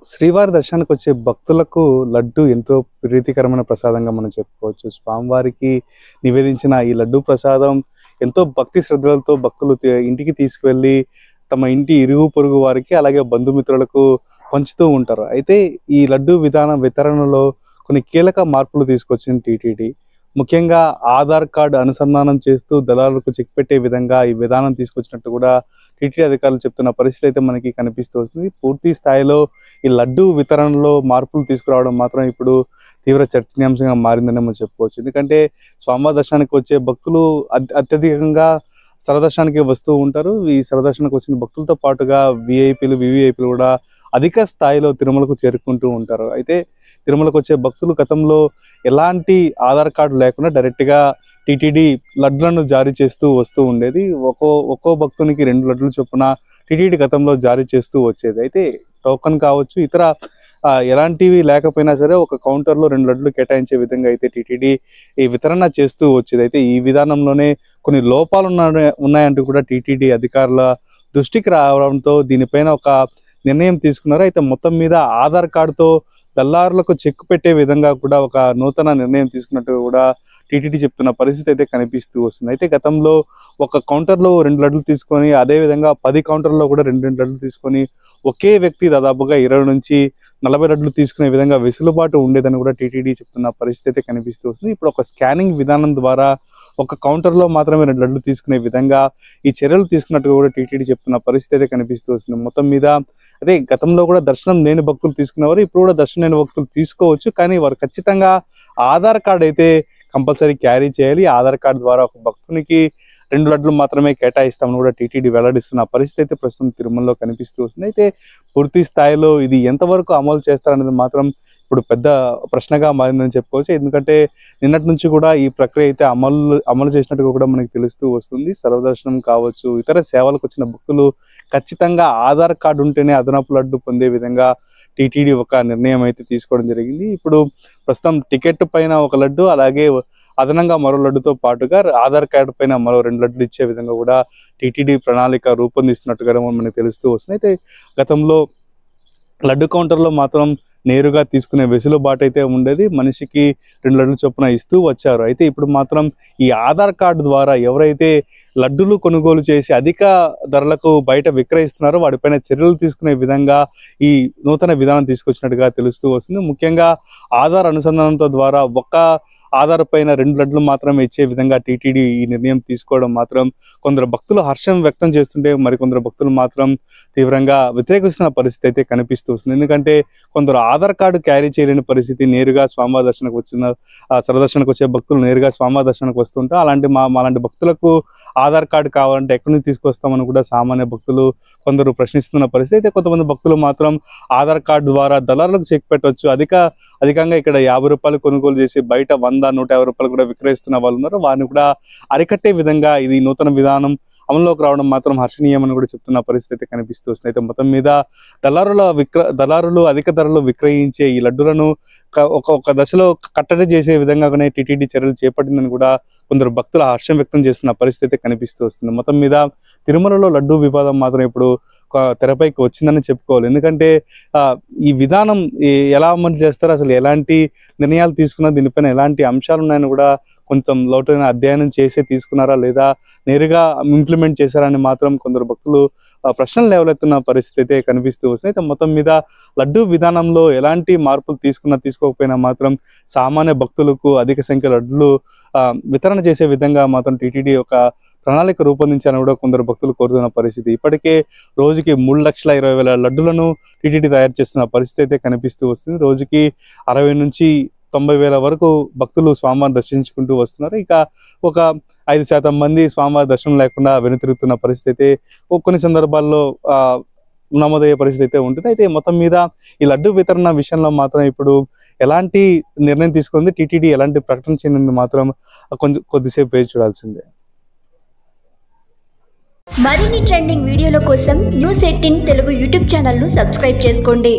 శ్రీవారి దర్శనానికి వచ్చే భక్తులకు లడ్డు ఎంతో ప్రీతికరమైన ప్రసాదంగా మనం చెప్పుకోవచ్చు. స్వామివారికి నివేదించిన ఈ లడ్డు ప్రసాదం ఎంతో భక్తి శ్రద్ధలతో భక్తులు ఇంటికి తీసుకువెళ్ళి తమ ఇంటి ఇరుగు పొరుగు వారికి అలాగే బంధుమిత్రులకు పంచుతూ ఉంటారు. అయితే ఈ లడ్డు వితరణలో కొన్ని కీలక మార్పులు తీసుకొచ్చింది టీటీడీ. ముఖ్యంగా ఆధార్ కార్డు అనుసంధానం చేస్తూ దళారులకు చెక్ పెట్టే విధంగా ఈ విధానం తీసుకొచ్చినట్టు కూడా టీటీడీ అధికారులు చెప్తున్న పరిస్థితి అయితే మనకి కనిపిస్తూ వస్తుంది. పూర్తి స్థాయిలో ఈ లడ్డు వితరణలో మార్పులు తీసుకురావడం మాత్రం ఇప్పుడు తీవ్ర చర్చనీయాంశంగా మారిందని మనం చెప్పుకోవచ్చు. ఎందుకంటే స్వామివారి దర్శనానికి వచ్చే భక్తులు అత్యధికంగా సరదర్శనానికి వస్తూ ఉంటారు. ఈ సరదర్శనానికి వచ్చిన భక్తులతో పాటుగా విఐపీలు వివిఐపీలు కూడా అధిక స్థాయిలో తిరుమలకు చేరుకుంటూ ఉంటారు. అయితే తిరుమలకు వచ్చే భక్తులు గతంలో ఎలాంటి ఆధార్ కార్డు లేకుండా డైరెక్ట్గా టీటీడీ లడ్లను జారీ చేస్తూ వస్తూ ఉండేది. ఒక్కో భక్తునికి 2 లడ్లు చొప్పున టీటీడీ గతంలో జారీ చేస్తూ వచ్చేది. అయితే టోకన్ కావచ్చు ఇతర ఎలాంటివి లేకపోయినా సరే ఒక కౌంటర్లో 2 లడ్లు కేటాయించే విధంగా అయితే టీటీడీ ఈ వితరణ చేస్తూ వచ్చేది. అయితే ఈ విధానంలోనే కొన్ని లోపాలు ఉన్నాయంటూ కూడా టీటీడీ అధికారుల దృష్టికి రావడంతో దీనిపైన ఒక నిర్ణయం తీసుకున్నారు. అయితే మొత్తం మీద ఆధార్ కార్డుతో దళారులకు చెక్ పెట్టే విధంగా కూడా ఒక నూతన నిర్ణయం తీసుకున్నట్టు కూడా టీటీడీ చెప్తున్న పరిస్థితి అయితే కనిపిస్తూ వస్తుంది. అయితే గతంలో ఒక కౌంటర్లో 2 లడ్లు తీసుకొని అదేవిధంగా 10 కౌంటర్లో కూడా 2 లడ్లు తీసుకొని ఒకే వ్యక్తి దాదాపుగా 20 నుంచి 40 లడ్లు తీసుకునే విధంగా వెసులుబాటు ఉండేదని కూడా టీటీడీ చెప్తున్న పరిస్థితి అయితే కనిపిస్తూ వస్తుంది. ఇప్పుడు ఒక స్కానింగ్ విధానం ద్వారా ఒక కౌంటర్లో మాత్రమే 2 లడ్లు తీసుకునే విధంగా ఈ చర్యలు తీసుకున్నట్టు కూడా టీటీడీ చెప్తున్న పరిస్థితి అయితే కనిపిస్తూ వస్తుంది. మొత్తం మీద అదే గతంలో కూడా దర్శనం లేని భక్తులు తీసుకునేవారు, ఇప్పుడు కూడా దర్శనం లేని భక్తులు తీసుకోవచ్చు. కానీ వారు ఖచ్చితంగా ఆధార్ కార్డు అయితే కంపల్సరీ క్యారీ చేయాలి. ఆధార్ కార్డు ద్వారా ఒక భక్తునికి 2 లడ్లు మాత్రమే కేటాయిస్తామని కూడా టీటీడీ వెల్లడిస్తున్న పరిస్థితి అయితే ప్రస్తుతం తిరుమలలో కనిపిస్తూ వస్తుంది. అయితే పూర్తి స్థాయిలో ఇది ఎంతవరకు అమలు చేస్తారనేది మాత్రం ఇప్పుడు పెద్ద ప్రశ్నగా మారిందని చెప్పుకోవచ్చు. ఎందుకంటే నిన్నటి నుంచి కూడా ఈ ప్రక్రియ అయితే అమలు చేసినట్టుగా కూడా మనకి తెలుస్తూ వస్తుంది. సర్వదర్శనం కావచ్చు ఇతర సేవలకు వచ్చిన భక్తులు ఖచ్చితంగా ఆధార్ కార్డు ఉంటేనే అదనపు లడ్డు పొందే విధంగా టీటీడీ ఒక నిర్ణయం అయితే తీసుకోవడం జరిగింది. ఇప్పుడు ప్రస్తుతం టికెట్ పైన 1 లడ్డు అలాగే అదనంగా మరో లడ్డుతో పాటుగా ఆధార్ కార్డు పైన మరో 2 లడ్లు ఇచ్చే విధంగా కూడా టీటీడీ ప్రణాళిక రూపొందిస్తున్నట్టుగా మనకు తెలుస్తూ వస్తుంది. అయితే గతంలో లడ్డు కౌంటర్లో మాత్రం నేరుగా తీసుకునే వెసులుబాటు అయితే ఉండేది. మనిషికి 2 లడ్లు చొప్పున ఇస్తూ వచ్చారు. అయితే ఇప్పుడు మాత్రం ఈ ఆధార్ కార్డు ద్వారా ఎవరైతే లడ్డులు కొనుగోలు చేసి అధిక ధరలకు బయట విక్రయిస్తున్నారో వాడిపైన చర్యలు తీసుకునే విధంగా ఈ నూతన విధానం తీసుకొచ్చినట్టుగా తెలుస్తూ వస్తుంది. ముఖ్యంగా ఆధార్ అనుసంధానంతో ద్వారా ఒక్క ఆధార్ పైన 2 లడ్లు మాత్రమే ఇచ్చే విధంగా టీటీడీ ఈ నిర్ణయం తీసుకోవడం మాత్రం కొందరు భక్తులు హర్షం వ్యక్తం చేస్తుంటే మరికొందరు భక్తులు మాత్రం తీవ్రంగా వ్యతిరేకిస్తున్న పరిస్థితి అయితే కనిపిస్తూ వస్తుంది. ఎందుకంటే కొందరు ఆధార్ కార్డు క్యారీ చేయలేని పరిస్థితి, నేరుగా స్వామివారి దర్శనకు వచ్చిన సరదర్శనకు వచ్చే భక్తులు నేరుగా స్వామివారి దర్శనకు వస్తుంటే అలాంటి భక్తులకు ఆధార్ కార్డు కావాలంటే ఎక్కడి నుంచి తీసుకొస్తామని కూడా సామాన్య భక్తులు కొందరు ప్రశ్నిస్తున్న పరిస్థితి. అయితే కొంతమంది భక్తులు మాత్రం ఆధార్ కార్డు ద్వారా దళారులకు చెక్ పెట్టవచ్చు, అధికంగా ఇక్కడ 50 రూపాయలు కొనుగోలు చేసి బయట 100-150 రూపాయలు కూడా విక్రయిస్తున్న వాళ్ళు ఉన్నారు. వారిని కూడా అరికట్టే విధంగా ఇది నూతన విధానం అమల్లోకి రావడం మాత్రం హర్షణీయమని కూడా చెప్తున్న పరిస్థితి కనిపిస్తూ వస్తుంది. అయితే మొత్తం మీద దళారులు అధిక ధరలు విక్రయించే ఈ లడ్డులను ఒక దశలో కట్టడి చేసే విధంగానే టీటీడీ చర్యలు చేపట్టిందని కూడా కొందరు భక్తుల హర్షం వ్యక్తం చేస్తున్న పరిస్థితి కనిపిస్తూ వస్తుంది. మొత్తం మీద తిరుమలలో లడ్డు వివాదం మాత్రం ఇప్పుడు తెరపైకి వచ్చిందని చెప్పుకోవాలి. ఎందుకంటే ఈ విధానం ఎలా అమలు చేస్తారో, అసలు ఎలాంటి నిర్ణయాలు తీసుకున్నా, దీనిపైన ఎలాంటి అంశాలు ఉన్నాయని కూడా కొంచెం లోతైన అధ్యయనం చేసే తీసుకున్నారా లేదా నేరుగా ఇంప్లిమెంట్ చేశారని మాత్రం కొందరు భక్తులు ప్రశ్నలు లేవలెత్తున్న పరిస్థితి అయితే కనిపిస్తూ వస్తుంది. అయితే మొత్తం మీద లడ్డు విధానంలో ఎలాంటి మార్పులు తీసుకోకపోయినా మాత్రం సామాన్య భక్తులకు అధిక సంఖ్య లడ్డులు వితరణ చేసే విధంగా మాత్రం టీటీడీ ఒక ప్రణాళిక రూపొందించాలని కూడా కొందరు భక్తులు కోరుతున్న పరిస్థితి. ఇప్పటికే రోజుకి 3,20,000 లడ్డులను టీటీడీ తయారు చేస్తున్న పరిస్థితి అయితే కనిపిస్తూ వస్తుంది. రోజుకి 60 నుంచి 90,000 వరకు భక్తులు స్వామివారిని దర్శించుకుంటూ వస్తున్నారు. ఇక ఒక 5% మంది స్వామివారి దర్శనం లేకుండా వెనుతిరుగుతున్న పరిస్థితి అయితే కొన్ని సందర్భాల్లో నమోదయ్యే పరిస్థితి అయితే ఉంటుంది. అయితే మొత్తం మీద ఈ లడ్డు వితరణ విషయంలో మాత్రం ఇప్పుడు ఎలాంటి నిర్ణయం తీసుకుంది టీటీడీ, ఎలాంటి ప్రకటన చేయనుంది మాత్రం కొద్దిసేపు వేచి చూడాల్సిందే. మరిన్ని ట్రెండింగ్ వీడియోల కోసం న్యూస్ 18 తెలుగు యూట్యూబ్ ఛానల్ ను సబ్స్క్రైబ్ చేసుకోండి.